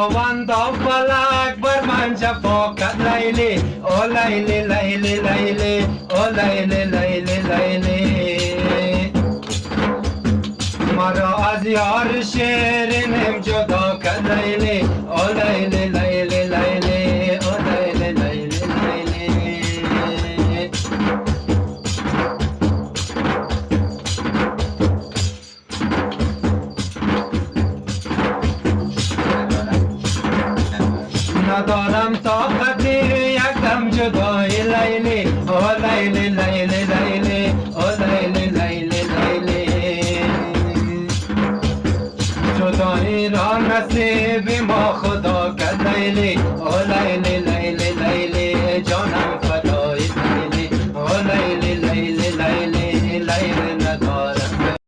خداوندا فلک بر من جفا کرد لیلی او لیلی لیلی لیلی او لیلی لیلی لیلی مرا از یار شیرینم جدا کرد لیلی او لیلی لیلی لیلی او لیلی لیلی لیلی ندارم طاقت یکدم جدای لیلی او لیلی لیلی لیلی او لیلی لیلی لیلی جدایی را نصیب ما خدا کرد لیلی او